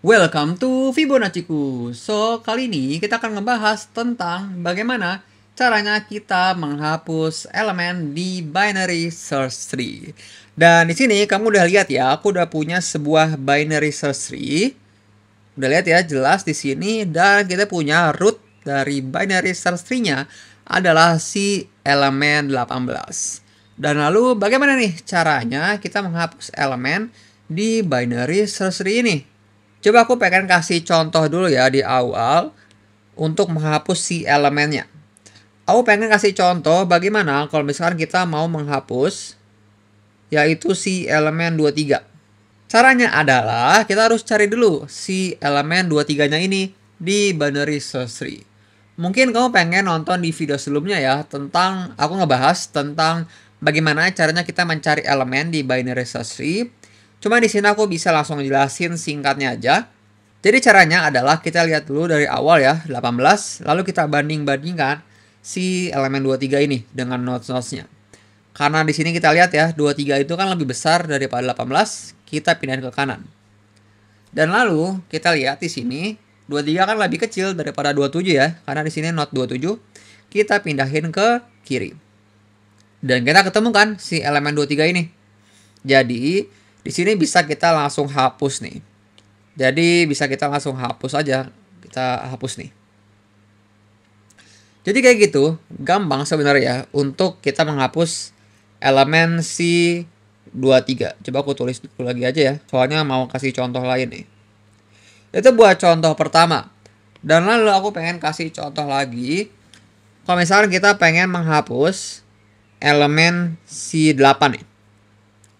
Welcome to Fibonacci-ku. So, kali ini kita akan ngebahas tentang bagaimana caranya kita menghapus elemen di binary search tree. Dan di sini kamu udah lihat ya, aku udah punya sebuah binary search tree. Udah lihat ya, jelas di sini, dan kita punya root dari binary search tree-nya adalah si elemen 18. Dan lalu bagaimana nih caranya kita menghapus elemen di binary search tree ini? Coba aku pengen kasih contoh dulu ya di awal untuk menghapus si elemennya. Aku pengen kasih contoh bagaimana kalau misalkan kita mau menghapus yaitu si elemen 23. Caranya adalah kita harus cari dulu si elemen 23-nya ini di binary search tree. Mungkin kamu pengen nonton di video sebelumnya ya tentang aku ngebahas tentang bagaimana caranya kita mencari elemen di binary search tree. Cuma di sini aku bisa langsung jelasin singkatnya aja. Jadi caranya adalah kita lihat dulu dari awal ya, 18, lalu kita banding-bandingkan si elemen 23 ini dengan nodes-nodesnya. Karena di sini kita lihat ya, 23 itu kan lebih besar daripada 18, kita pindahin ke kanan. Dan lalu kita lihat di sini, 23 kan lebih kecil daripada 27 ya, karena di sini node 27, kita pindahin ke kiri. Dan kita ketemukan si elemen 23 ini. Jadi, di sini bisa kita langsung hapus nih. Jadi bisa kita langsung hapus aja. Kita hapus nih. Jadi kayak gitu, gampang sebenarnya untuk kita menghapus elemen si 23. Coba aku tulis dulu lagi aja ya. Soalnya mau kasih contoh lain nih. Itu buat contoh pertama. Dan lalu aku pengen kasih contoh lagi. Kalau misalnya kita pengen menghapus elemen si 8 nih.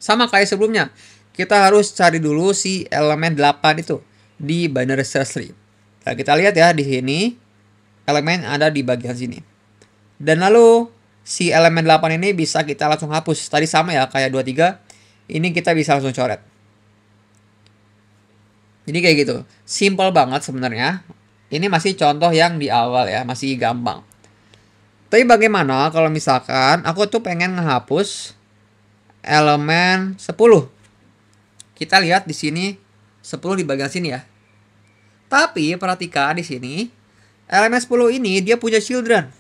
Sama kayak sebelumnya. Kita harus cari dulu si elemen 8 itu di binary search tree. Nah, kita lihat ya di sini elemen ada di bagian sini. Dan lalu si elemen 8 ini bisa kita langsung hapus. Tadi sama ya kayak 23. Ini kita bisa langsung coret. Jadi kayak gitu. Simple banget sebenarnya. Ini masih contoh yang di awal ya, masih gampang. Tapi bagaimana kalau misalkan aku tuh pengen ngehapus elemen 10? Kita lihat di sini 10 di bagian sini ya. Tapi perhatikan di sini elemen 10 ini dia punya children.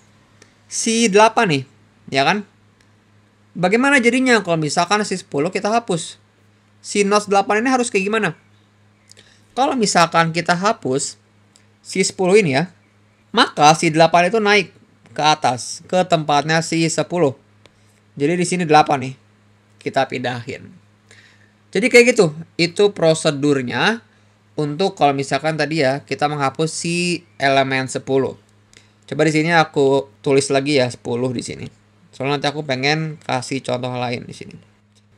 Si 8 nih, ya kan? Bagaimana jadinya kalau misalkan si 10 kita hapus? Si nodes 8 ini harus kayak gimana? Kalau misalkan kita hapus si 10 ini ya, maka si 8 itu naik ke atas ke tempatnya si 10. Jadi di sini 8 nih. Kita pindahin. Jadi kayak gitu, itu prosedurnya untuk kalau misalkan tadi ya kita menghapus si elemen 10. Coba di sini aku tulis lagi ya 10 di sini. Soalnya nanti aku pengen kasih contoh lain di sini.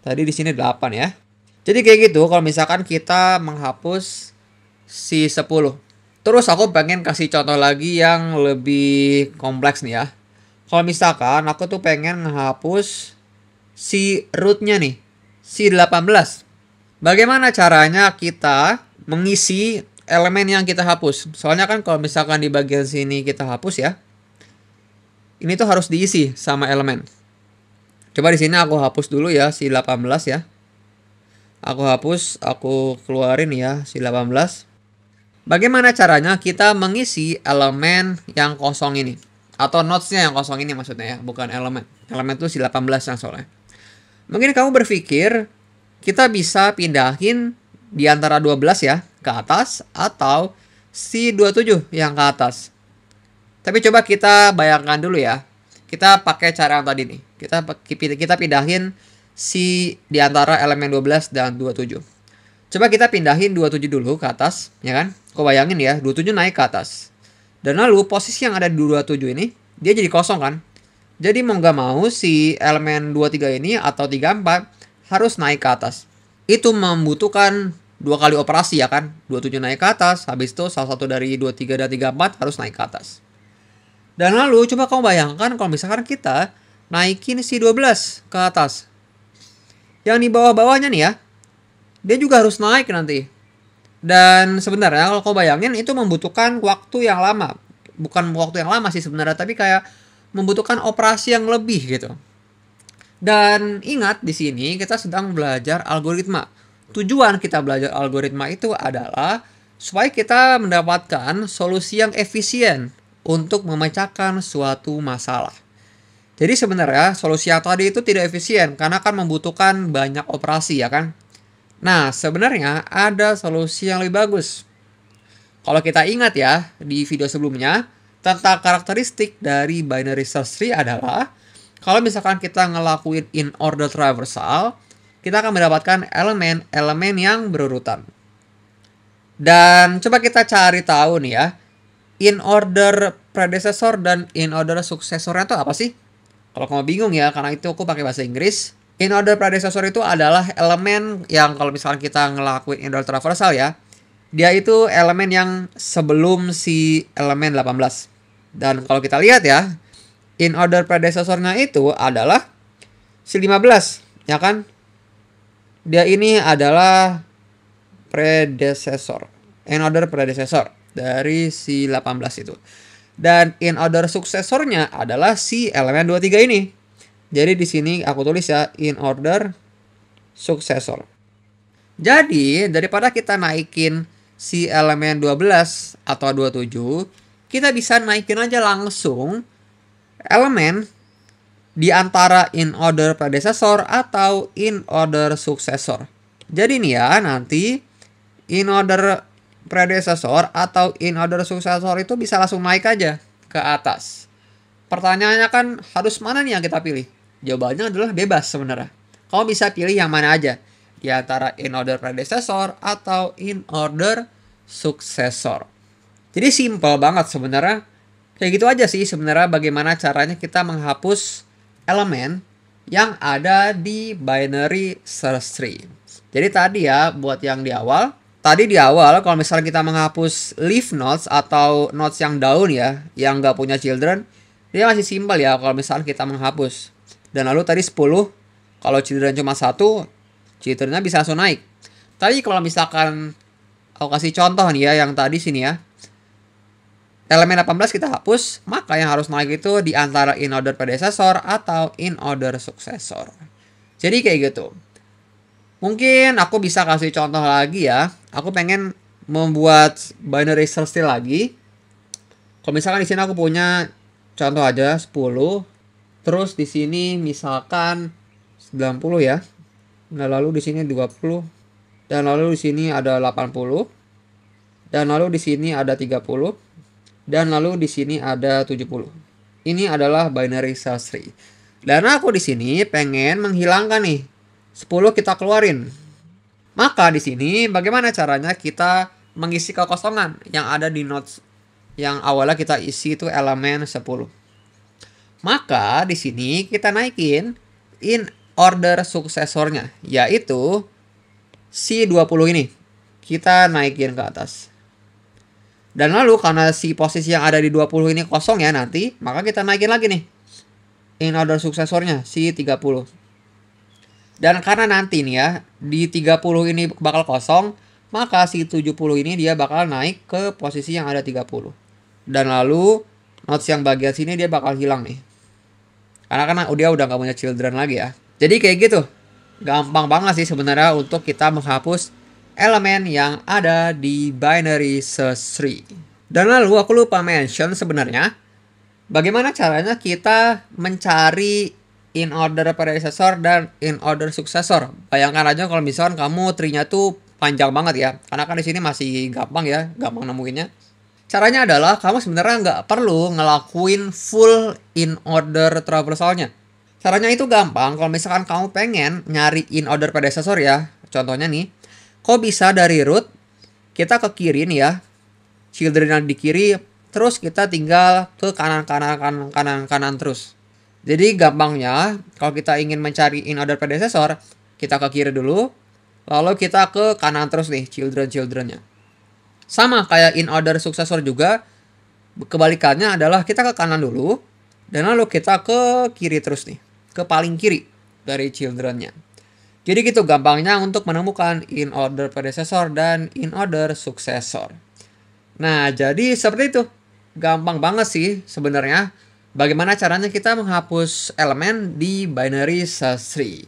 Tadi di sini 8 ya. Jadi kayak gitu kalau misalkan kita menghapus si 10. Terus aku pengen kasih contoh lagi yang lebih kompleks nih ya. Kalau misalkan aku tuh pengen menghapus si rootnya nih, si 18. Bagaimana caranya kita mengisi elemen yang kita hapus? Soalnya kan kalau misalkan di bagian sini kita hapus ya, ini tuh harus diisi sama elemen. Coba di sini aku hapus dulu ya si 18 ya. Aku hapus, aku keluarin ya si 18. Bagaimana caranya kita mengisi elemen yang kosong ini? Atau nodesnya yang kosong ini maksudnya ya, bukan elemen. Elemen itu si 18 yang soalnya. Mungkin kamu berpikir kita bisa pindahin di antara 12 ya ke atas atau si 27 yang ke atas. Tapi coba kita bayangkan dulu ya. Kita pakai cara yang tadi nih. Kita pindahin si di antara elemen 12 dan 27. Coba kita pindahin 27 dulu ke atas, ya kan? Kau bayangin ya, 27 naik ke atas. Dan lalu posisi yang ada di 27 ini dia jadi kosong kan? Jadi mau nggak mau si elemen 23 ini atau 34 harus naik ke atas. Itu membutuhkan 2 kali operasi ya kan. 27 naik ke atas, habis itu salah satu dari 23 dan 34 harus naik ke atas. Dan lalu coba kamu bayangkan kalau misalkan kita naikin si 12 ke atas. Yang di bawah-bawahnya nih ya, dia juga harus naik nanti. Dan sebenarnya kalau kau bayangin itu membutuhkan waktu yang lama. Bukan waktu yang lama sih sebenarnya, tapi kayak membutuhkan operasi yang lebih gitu. Dan ingat di sini kita sedang belajar algoritma. Tujuan kita belajar algoritma itu adalah supaya kita mendapatkan solusi yang efisien untuk memecahkan suatu masalah. Jadi sebenarnya solusi yang tadi itu tidak efisien karena kan membutuhkan banyak operasi ya kan. Nah sebenarnya ada solusi yang lebih bagus. Kalau kita ingat ya di video sebelumnya tentang karakteristik dari binary search tree adalah kalau misalkan kita ngelakuin in order traversal, kita akan mendapatkan elemen-elemen yang berurutan. Dan coba kita cari tahu nih ya, in order predecessor dan in order suksesornya itu apa sih? Kalau kamu bingung ya, karena itu aku pakai bahasa Inggris. In order predecessor itu adalah elemen yang kalau misalkan kita ngelakuin in order traversal ya, dia itu elemen yang sebelum si elemen 18. Dan kalau kita lihat ya, in order predecessornya itu adalah si 15, ya kan? Dia ini adalah predecessor, in order predecessor dari si 18 itu. Dan in order suksesornya adalah si elemen 23 ini. Jadi di sini aku tulis ya in order successor. Jadi daripada kita naikin si elemen 12 atau 27, kita bisa naikin aja langsung elemen di antara in order predecessor atau in order successor. Jadi nih ya nanti in order predecessor atau in order successor itu bisa langsung naik aja ke atas. Pertanyaannya kan harus mana nih yang kita pilih? Jawabannya adalah bebas sebenarnya. Kamu bisa pilih yang mana aja di antara in order predecessor atau in order successor. Jadi simple banget sebenarnya. Kayak gitu aja sih sebenarnya bagaimana caranya kita menghapus elemen yang ada di binary search tree. Jadi tadi ya buat yang di awal. Tadi di awal kalau misalnya kita menghapus leaf nodes atau nodes yang daun ya, yang nggak punya children, dia masih simpel ya kalau misalnya kita menghapus. Dan lalu tadi 10, kalau children cuma 1, childrennya bisa langsung naik. Tadi kalau misalkan aku kasih contoh nih ya yang tadi sini ya. Elemen 18 kita hapus, maka yang harus naik itu di antara in order predecessor atau in order successor. Jadi kayak gitu. Mungkin aku bisa kasih contoh lagi ya. Aku pengen membuat binary search tree lagi. Kalau misalkan di sini aku punya contoh aja 10. Terus di sini misalkan 90 ya. Nah, lalu di sini 20. Dan lalu di sini ada 80. Dan lalu di sini ada 30. Dan lalu di sini ada 70. Ini adalah binary search tree. Dan aku di sini pengen menghilangkan nih 10 kita keluarin. Maka di sini bagaimana caranya kita mengisi kekosongan yang ada di nodes yang awalnya kita isi itu elemen 10. Maka di sini kita naikin in order suksesornya yaitu si 20 ini. Kita naikin ke atas. Dan lalu karena si posisi yang ada di 20 ini kosong ya nanti, maka kita naikin lagi nih in order suksesornya si 30. Dan karena nanti nih ya, di 30 ini bakal kosong, maka si 70 ini dia bakal naik ke posisi yang ada 30. Dan lalu, nodes yang bagian sini dia bakal hilang nih. Karena dia udah gak punya children lagi ya. Jadi kayak gitu. Gampang banget sih sebenarnya untuk kita menghapus elemen yang ada di binary search tree. Dan lalu aku lupa mention sebenarnya, bagaimana caranya kita mencari in order predecessor dan in order successor. Bayangkan aja kalau misalkan kamu tree-nya tuh panjang banget ya. Karena kan di sini masih gampang ya, gampang nemuinnya. Caranya adalah kamu sebenarnya nggak perlu ngelakuin full in order traversalnya. Caranya itu gampang. Kalau misalkan kamu pengen nyari in order predecessor ya, contohnya nih, kok bisa dari root kita ke kiri nih ya, children yang di kiri, terus kita tinggal ke kanan terus. Jadi gampangnya kalau kita ingin mencari in order predecessor, kita ke kiri dulu, lalu kita ke kanan terus nih childrennya. Sama kayak in order successor juga, kebalikannya adalah kita ke kanan dulu, dan lalu kita ke kiri terus nih, ke paling kiri dari childrennya. Jadi gitu gampangnya untuk menemukan in order predecessor dan in order successor. Nah jadi seperti itu, gampang banget sih sebenarnya. Bagaimana caranya kita menghapus elemen di binary search tree.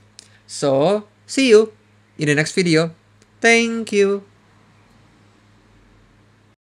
So, see you in the next video. Thank you.